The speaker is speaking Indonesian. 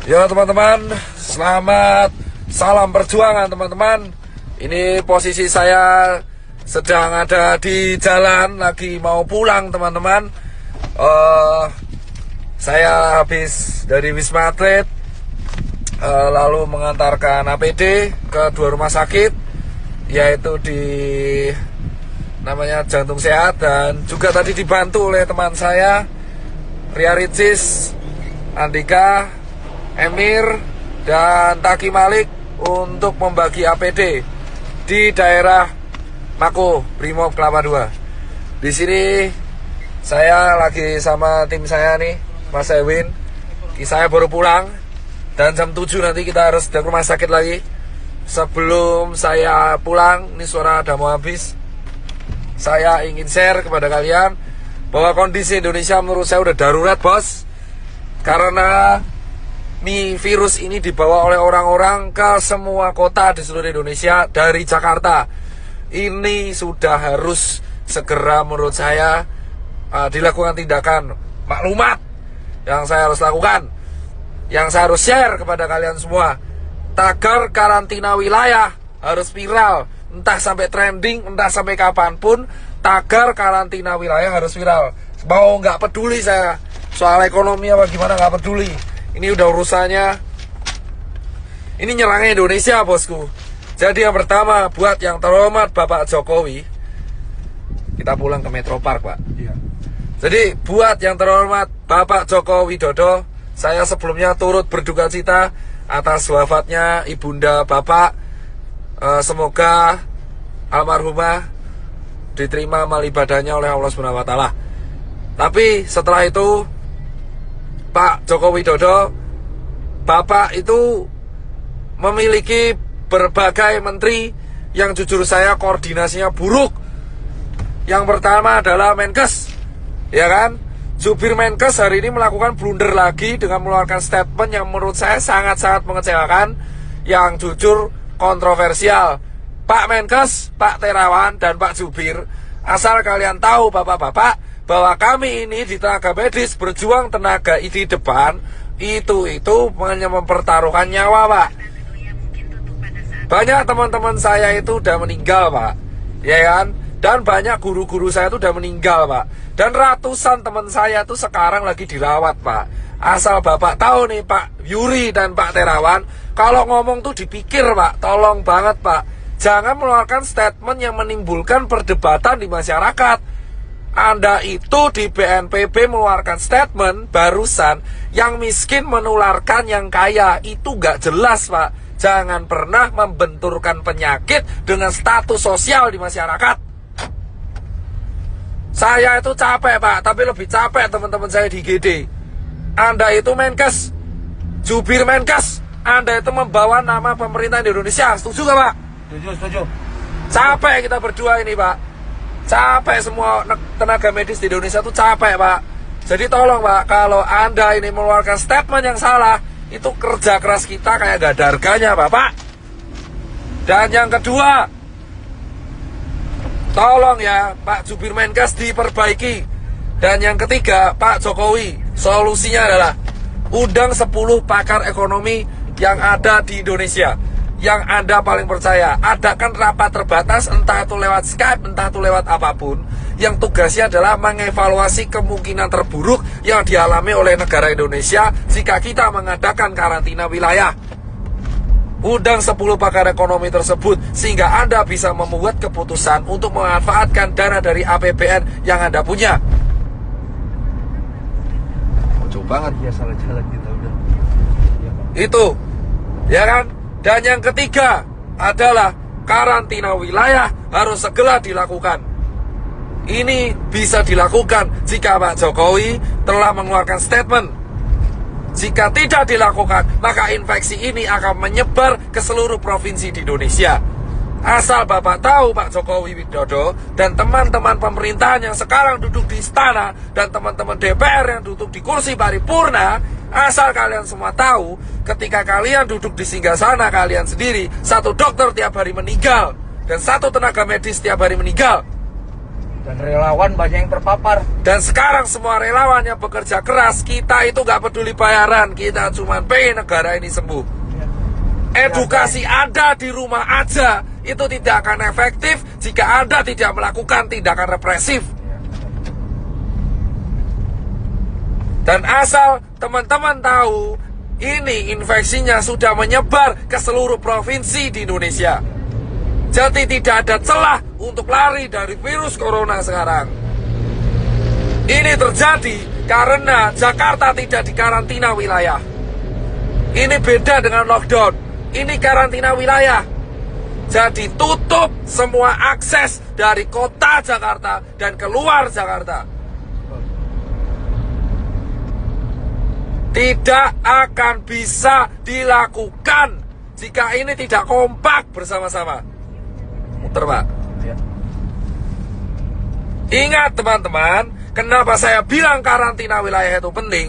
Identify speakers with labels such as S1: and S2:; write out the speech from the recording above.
S1: Ya teman-teman, selamat salam perjuangan teman-teman. Ini posisi saya sedang ada di jalan, lagi mau pulang teman-teman. Saya habis dari Wisma Atlet, lalu mengantarkan APD ke 2 rumah sakit, yaitu di namanya Jantung Sehat, dan juga tadi dibantu oleh teman saya Ria Ricis, Andika, Emir, dan Taki Malik untuk membagi APD di daerah Mako Brimob Kelapa II. Di sini saya lagi sama tim saya nih, Mas Ewin. Saya baru pulang dan jam 7 nanti kita harus ke rumah sakit lagi. Sebelum saya pulang, ini suara udah mau habis, saya ingin share kepada kalian bahwa kondisi Indonesia menurut saya udah darurat, bos. Karena virus ini dibawa oleh orang-orang ke semua kota di seluruh Indonesia dari Jakarta. Ini sudah harus segera menurut saya dilakukan tindakan maklumat yang saya harus lakukan, yang saya harus share kepada kalian semua. Tagar karantina wilayah harus viral, entah sampai trending, entah sampai kapanpun. Tagar karantina wilayah harus viral. Mau nggak peduli saya soal ekonomi apa gimana, nggak peduli. Ini udah urusannya, ini nyerangnya Indonesia, bosku. Jadi yang pertama, buat yang terhormat Bapak Jokowi, kita pulang ke Metro Park, Pak. Iya. Jadi buat yang terhormat Bapak Joko Widodo, saya sebelumnya turut berduka cita atas wafatnya ibunda Bapak. Semoga almarhumah diterima amal ibadahnya oleh Allah Subhanahu wa Ta'ala. Tapi setelah itu, Pak Joko Widodo, Bapak itu memiliki berbagai menteri yang jujur saya koordinasinya buruk. Yang pertama adalah Menkes, ya kan? Jubir Menkes hari ini melakukan blunder lagi dengan mengeluarkan statement yang menurut saya sangat-sangat mengecewakan, yang jujur kontroversial. Pak Menkes, Pak Terawan, dan Pak Jubir, asal kalian tahu bapak-bapak, bahwa kami ini di tenaga medis berjuang tenaga di depan itu hanya mempertaruhkan nyawa, Pak. Banyak teman-teman saya itu udah meninggal, Pak, ya kan? Dan banyak guru-guru saya itu udah meninggal, Pak. Dan ratusan teman saya itu sekarang lagi dirawat, Pak. Asal bapak tahu nih, Pak Yuri dan Pak Terawan, kalau ngomong tuh dipikir, Pak. Tolong banget, Pak, jangan mengeluarkan statement yang menimbulkan perdebatan di masyarakat. Anda itu di BNPB mengeluarkan statement barusan, yang miskin menularkan yang kaya. Itu gak jelas, Pak. Jangan pernah membenturkan penyakit dengan status sosial di masyarakat. Saya itu capek, Pak, tapi lebih capek teman-teman saya di GD. Anda itu Menkes, jubir Menkes, Anda itu membawa nama pemerintah di Indonesia. Setuju gak, Pak?
S2: Setuju.
S1: Capek kita berdua ini, Pak. Capek semua tenaga medis di Indonesia tuh capek, Pak. Jadi tolong, Pak, kalau Anda ini mengeluarkan statement yang salah, itu kerja keras kita kayak gak ada harganya, Bapak. Dan yang kedua, tolong ya Pak Jubir Menkes diperbaiki. Dan yang ketiga, Pak Jokowi, solusinya adalah undang 10 pakar ekonomi yang ada di Indonesia, yang Anda paling percaya. Adakan rapat terbatas, entah itu lewat Skype, entah itu lewat apapun, yang tugasnya adalah mengevaluasi kemungkinan terburuk yang dialami oleh negara Indonesia jika kita mengadakan karantina wilayah. Undang 10 pakar ekonomi tersebut, sehingga Anda bisa membuat keputusan untuk memanfaatkan dana dari APBN yang Anda punya. Jauh banget
S2: ya, salah jalan kita udah. Ya, Pak.
S1: Itu, ya kan? Dan yang ketiga adalah karantina wilayah harus segera dilakukan. Ini bisa dilakukan jika Pak Jokowi telah mengeluarkan statement. Jika tidak dilakukan, maka infeksi ini akan menyebar ke seluruh provinsi di Indonesia. Asal Bapak tahu, Pak Jokowi Widodo dan teman-teman pemerintahan yang sekarang duduk di istana, dan teman-teman DPR yang duduk di kursi paripurna, asal kalian semua tahu, ketika kalian duduk di singgasana kalian sendiri, 1 dokter tiap hari meninggal, dan 1 tenaga medis tiap hari meninggal.
S2: Dan relawan banyak yang terpapar.
S1: Dan sekarang semua relawan yang bekerja keras, kita itu nggak peduli bayaran, kita cuma pengen negara ini sembuh. Edukasi ada di rumah aja, itu tidak akan efektif jika Anda tidak melakukan tindakan represif. Dan asal teman-teman tahu, ini infeksinya sudah menyebar ke seluruh provinsi di Indonesia. Jadi tidak ada celah untuk lari dari virus corona sekarang. Ini terjadi karena Jakarta tidak dikarantina wilayah. Ini beda dengan lockdown. Ini karantina wilayah. Jadi tutup semua akses dari kota Jakarta dan keluar Jakarta. Tidak akan bisa dilakukan jika ini tidak kompak bersama-sama. Muter, Pak.
S2: Ya.
S1: Ingat teman-teman, kenapa saya bilang karantina wilayah itu penting?